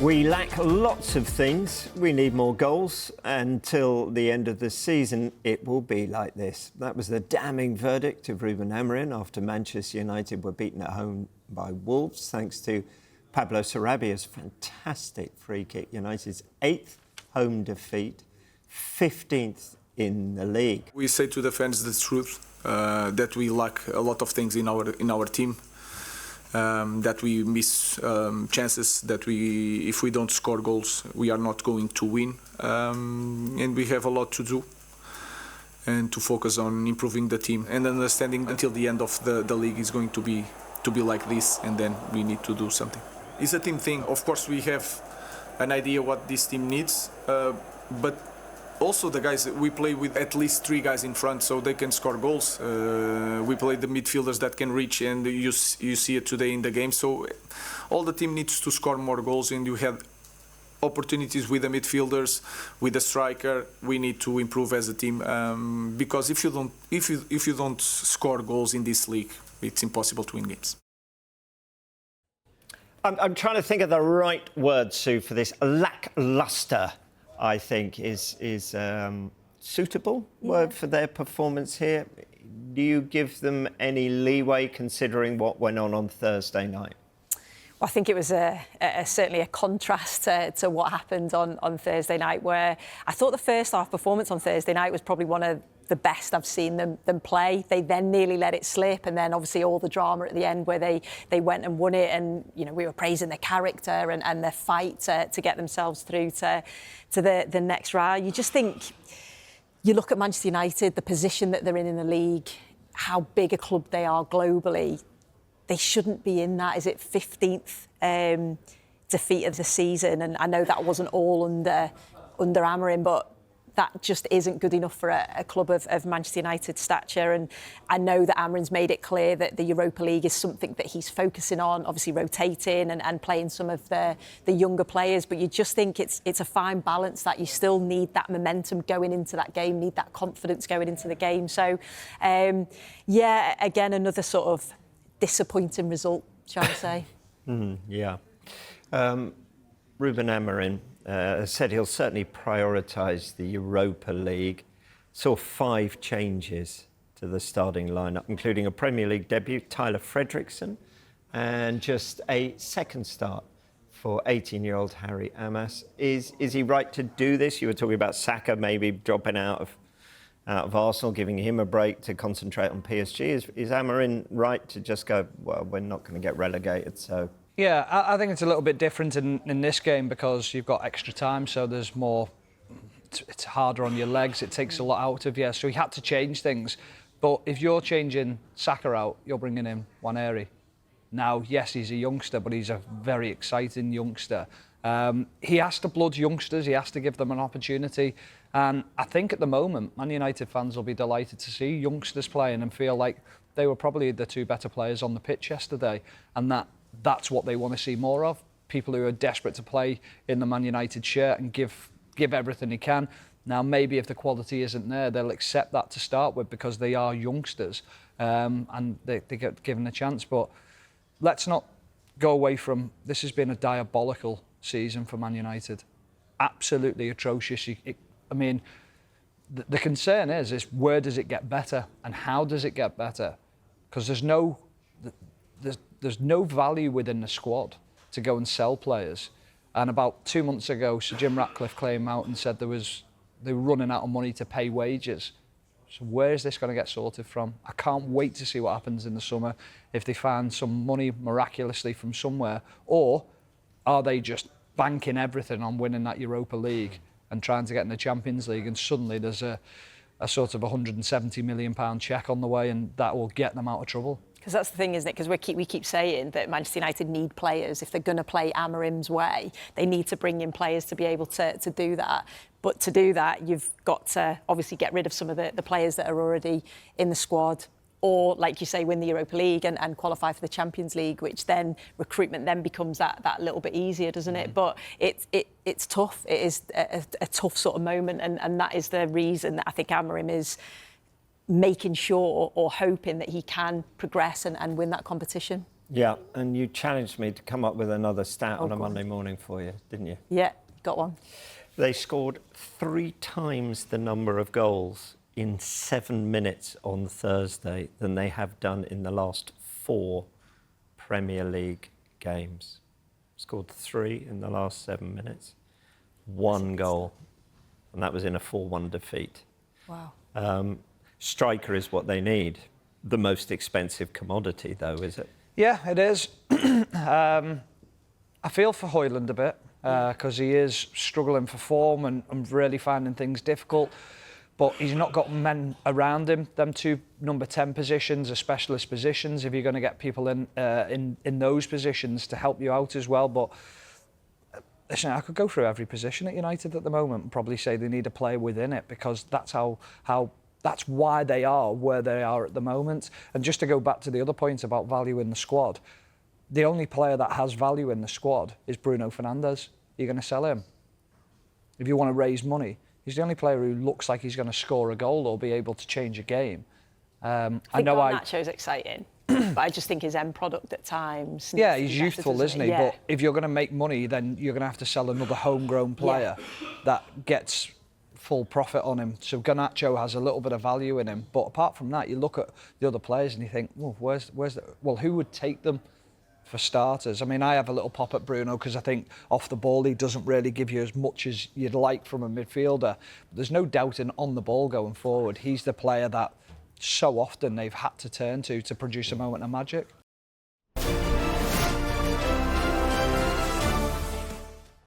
We lack lots of things. We need more goals. Until the end of the season, it will be like this. That was the damning verdict of Ruben Amorim after Manchester United were beaten at home by Wolves, thanks to Pablo Sarabbia's fantastic free kick. United's 8th home defeat, 15th in the league. We say to the fans the truth, that we lack a lot of things in our team. That we miss chances, that if we don't score goals, we are not going to win. And we have a lot to do and to focus on improving the team and understanding until the end of the league is going to be like this, and then we need to do something. It's a team thing. Of course, we have an idea what this team needs, but also the guys, we play with at least 3 guys in front so they can score goals. We play the midfielders that can reach, and you see it today in the game. So all the team needs to score more goals, and you have opportunities with the midfielders, with the striker. We need to improve as a team, because if you don't score goals in this league, it's impossible to win games. I'm trying to think of the right word, Sue, for this. Lacklustre, I think, is suitable word for their performance here. Do you give them any leeway considering what went on Thursday night? Well, I think it was certainly a contrast to what happened on Thursday night, where I thought the first half performance on Thursday night was probably one of the best I've seen them play. They then nearly let it slip, and then obviously all the drama at the end where they went and won it, and you know, we were praising their character and their fight to get themselves through to the next round. You just think, you look at Manchester United, the position that they're in the league, how big a club they are globally. They shouldn't be in that. Is it 15th defeat of the season? And I know that wasn't all under Amorim, but that just isn't good enough for a club of Manchester United's stature. And I know that Amorim's made it clear that the Europa League is something that he's focusing on, obviously rotating and playing some of the younger players. But you just think it's a fine balance, that you still need that momentum going into that game, need that confidence going into the game. So, yeah, again, another sort of disappointing result, shall we say. Yeah. Ruben Amorim said he'll certainly prioritise the Europa League. Saw 5 changes to the starting lineup, including a Premier League debut, Tyler Fredrickson, and just a second start for 18-year-old Harry Amas. Is he right to do this? You were talking about Saka maybe dropping out of Arsenal, giving him a break to concentrate on PSG. Is Amorim right to just go, well, we're not going to get relegated, so... Yeah, I think it's a little bit different in this game because you've got extra time, so there's more... It's harder on your legs, it takes a lot out of you, so he had to change things. But if you're changing Saka out, you're bringing in Waneri. Now, yes, he's a youngster, but he's a very exciting youngster. He has to blood youngsters, he has to give them an opportunity. And I think at the moment, Man United fans will be delighted to see youngsters playing and feel like they were probably the 2 better players on the pitch yesterday. And that's what they want to see more of. People who are desperate to play in the Man United shirt and give everything they can. Now, maybe if the quality isn't there, they'll accept that to start with because they are youngsters and they get given a chance. But let's not go away from... This has been a diabolical season for Man United. Absolutely atrocious. I mean, the concern is where does it get better and how does it get better? Because there's no value within the squad to go and sell players. And about 2 months ago, Sir Jim Ratcliffe came out and said they were running out of money to pay wages. So where is this going to get sorted from? I can't wait to see what happens in the summer if they find some money miraculously from somewhere, or are they just banking everything on winning that Europa League and trying to get in the Champions League, and suddenly there's a sort of £170 million cheque on the way, and that will get them out of trouble. Because that's the thing, isn't it? Because we keep saying that Manchester United need players. If they're going to play Amorim's way, they need to bring in players to be able to do that. But to do that, you've got to obviously get rid of some of the players that are already in the squad, or, like you say, win the Europa League and qualify for the Champions League, which then recruitment then becomes that little bit easier, doesn't it? But it's tough. It is a tough sort of moment, and that is the reason that I think Amorim is making sure or hoping that he can progress and win that competition. Yeah, and you challenged me to come up with another stat on a go on. Monday morning for you, didn't you? Yeah, got one. They scored 3 times the number of goals in 7 minutes on Thursday than they have done in the last 4 Premier League games. Scored 3 in the last 7 minutes, 1 goal, and that was in a 4-1 defeat. Wow. Striker is what they need. The most expensive commodity, though, is it? Yeah, it is. I feel for Hojlund a bit because he is struggling for form and really finding things difficult. But he's not got men around him. Them 2 number 10 positions are specialist positions. If you're going to get people in those positions to help you out as well. But listen, I could go through every position at United at the moment and probably say they need a player within it, because that's how that's why they are where they are at the moment. And just to go back to the other point about value in the squad, the only player that has value in the squad is Bruno Fernandes. You're going to sell him if you want to raise money. He's the only player who looks like he's going to score a goal or be able to change a game. I think Garnacho's exciting, but I just think his end product at times. Yeah, he's youthful, isn't he? Yeah. But if you're going to make money, then you're going to have to sell another homegrown player that gets full profit on him. So Garnacho has a little bit of value in him. But apart from that, you look at the other players and you think, well, who would take them for starters? I mean, I have a little pop at Bruno because I think off the ball he doesn't really give you as much as you'd like from a midfielder. But there's no doubt in on the ball going forward, he's the player that so often they've had to turn to produce a moment of magic.